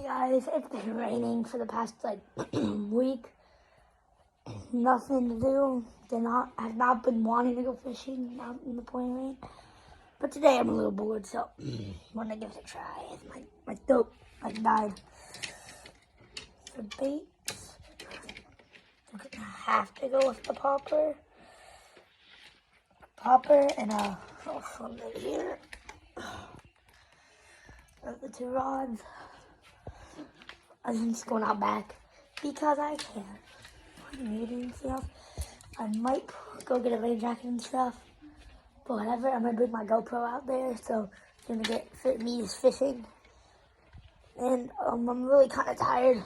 Guys, it's been raining for the past week. Nothing to do. Have not been wanting to go fishing out in the pouring rain. But today I'm a little bored, so I'm gonna give it a try. My throat died. For baits, I'm gonna have to go with the popper. And from here. The two rods. I'm just going out back because I can. I'm reading stuff. I might go get a rain jacket and stuff, but whatever. I'm gonna bring my GoPro out there, so it's gonna get fit me just fishing. And I'm really kind of tired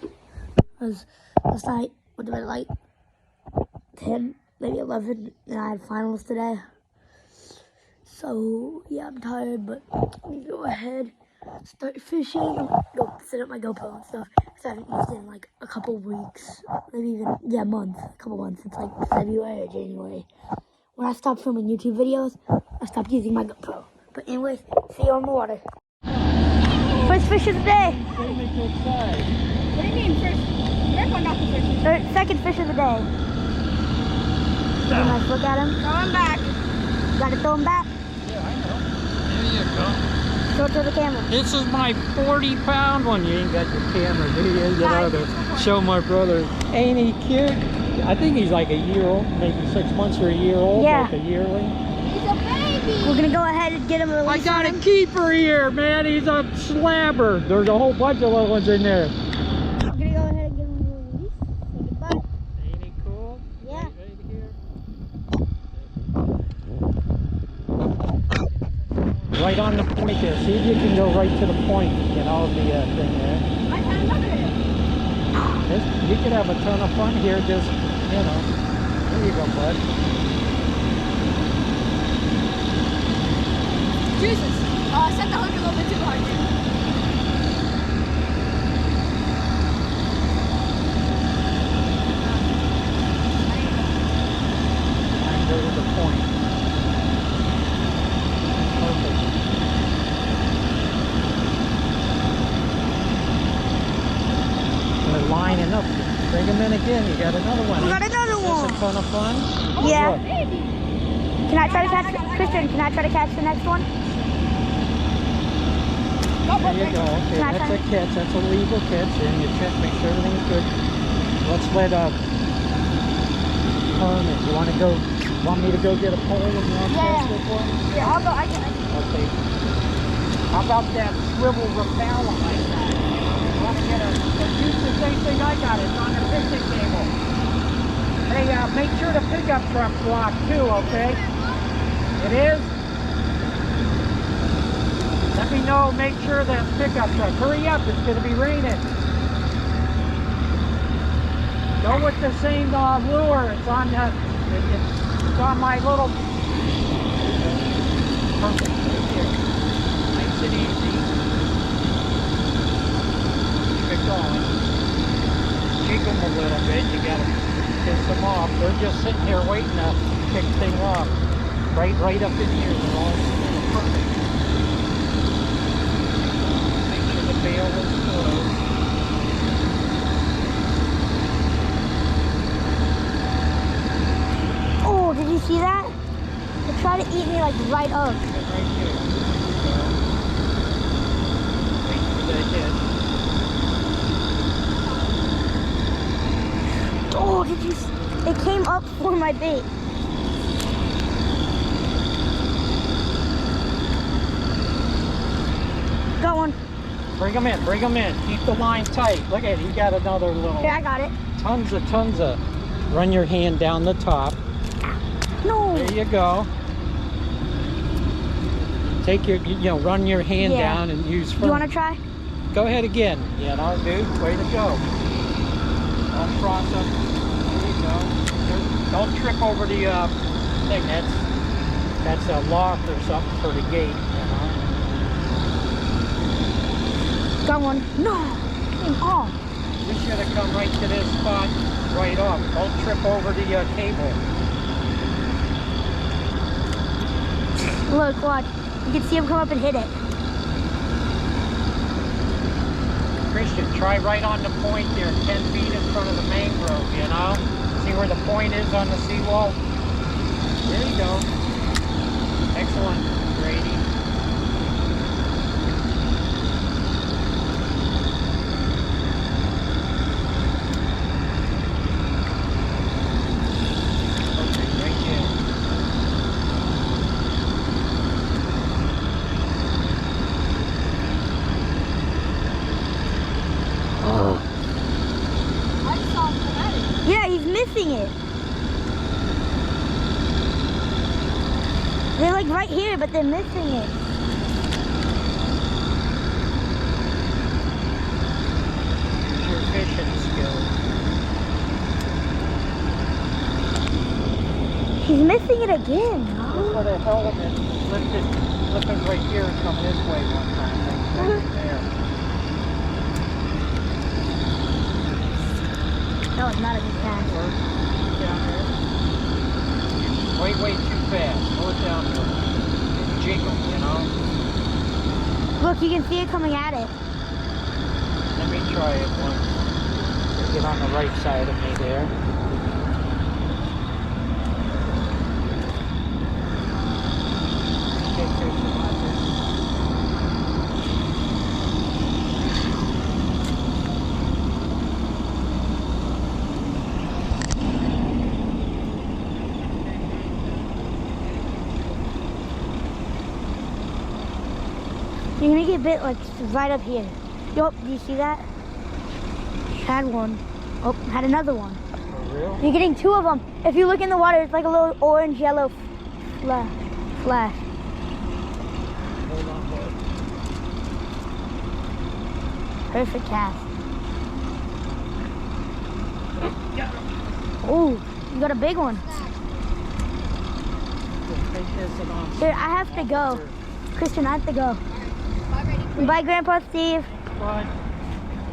because last night went to bed at like 10, maybe 11, and I had finals today. So yeah, I'm tired, but let me go ahead. Start fishing, go set up my GoPro and stuff, because I haven't used it in like a couple weeks, maybe even, a couple months, since like February or January. When I stopped filming YouTube videos, I stopped using my GoPro. But anyways, see you on the water. First fish of the day. What do you mean first? We're going out to fish. Second fish of the day. Take a nice look at him. Throw him back. You gotta throw him back. Yeah, I know. There you go. Show it to the camera. This is my 40-pound one. You ain't got your camera, do you? You know, to show my brother. Ain't he cute? I think he's like a year old, maybe 6 months or a year old, yeah. Like a yearling. He's a baby. We're gonna go ahead and get him released. I got a keeper here, man. He's a slabber. There's a whole bunch of little ones in there. We're gonna go ahead and give him a release. Say goodbye. Ain't he cool? Yeah. Right here. Right on the point there. See if you can go right to the point. You know, the thing there. I got another hit. You could have a ton of fun here. Just, you know. There you go, bud. Jesus. I set the hook a little bit too hard. Go to the point. Perfect. We're lining up. Bring them in again. You got another one. We got another one. Is this a ton of fun? Yeah. Look. Can I try to catch, Christian, can I try to catch the next one? There you go. Okay, that's a catch. That's a legal catch. And you check, make sure everything's good. Let's let Herman, you want me to go get a pole and you want to catch this one? Yeah, I'll go. I can. Okay. How about that swivel rappel I got? You want to get use the same thing I got. It's on the fishing table. Hey, make sure the pickup truck's locked too, okay? It is? Let me know, make sure that pickup truck. Hurry up, it's going to be raining. Go with the same lure. It's on the, it's on my little. Perfect. Right here. Nice and easy. Keep it going. Shake them a little bit. You got to piss them off. They're just sitting here waiting to kick things off. Right up in here. They're all perfect. Make sure the bail is closed. Oh, did you see that? They tried to eat me like right up. Right here. Wait for the hit. Oh, did you see? It came up for my bait. Got one. Bring them in, bring them in. Keep the line tight. Look at it, you got another little. Yeah, I got it. Tons of. Run your hand down the top. No. There you go. Take your, run your hand down and use. You want to try? Go ahead again. You know, dude, way to go. Don't cross up. There you go. Don't trip over the thing. That's a lock or something for the gate. You know. Got one. No. Came off. You should have come right to this spot right off. Don't trip over the cable. Look, watch. You can see him come up and hit it. Great Christian, try right on the point there, 10 feet in front of the mangrove, you know? See where the point is on the seawall? There you go. Excellent, Grady. Okay, right there. I saw him come at it. Yeah, he's missing it. They're like right here, but they're missing it. Use your fishing skills. He's missing it again. Look for the element flipping right here and come this way one time. Right there. No, it's not a good cast. Down there. Way too fast. Slow it down there. Jiggle, you know? Look, you can see it coming at it. Let me try it once. Get on the right side of me there. Okay, Christian, watch it. You're gonna get bit like right up here. Yup, do you see that? Had one. Oh, had another one. For real? You're getting two of them. If you look in the water, it's like a little orange yellow flash. Hold on, boy. Perfect cast. Oh, you got a big one. Take this and on. Here, I have to go. Christian, I have to go. Bye, Grandpa Steve. Bye.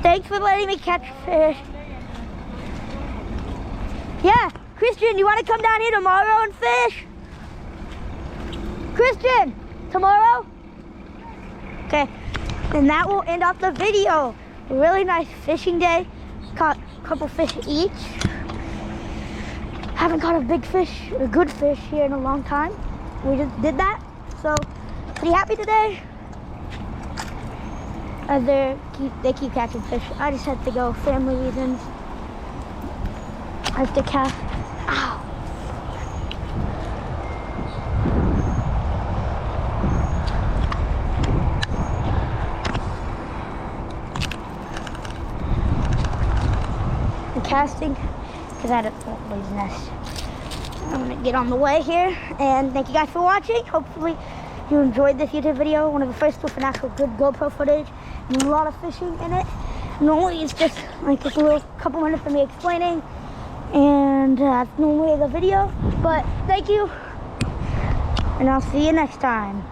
Thanks for letting me catch fish. Yeah, Christian, you want to come down here tomorrow and fish? Christian, tomorrow? Okay, and that will end off the video. A really nice fishing day. Caught a couple fish each. Haven't caught a big fish, a good fish here in a long time. We just did that, so pretty happy today. They keep catching fish. I just had to go, family reasons. I have to cast. Ow. I'm casting because I don't want to lose nest. I'm gonna get on the way here, and thank you guys for watching. Hopefully you enjoyed this YouTube video, one of the first with an actual good GoPro footage and a lot of fishing in it. Normally it's just like a little couple minutes of me explaining, and that's normally the video. But thank you, and I'll see you next time.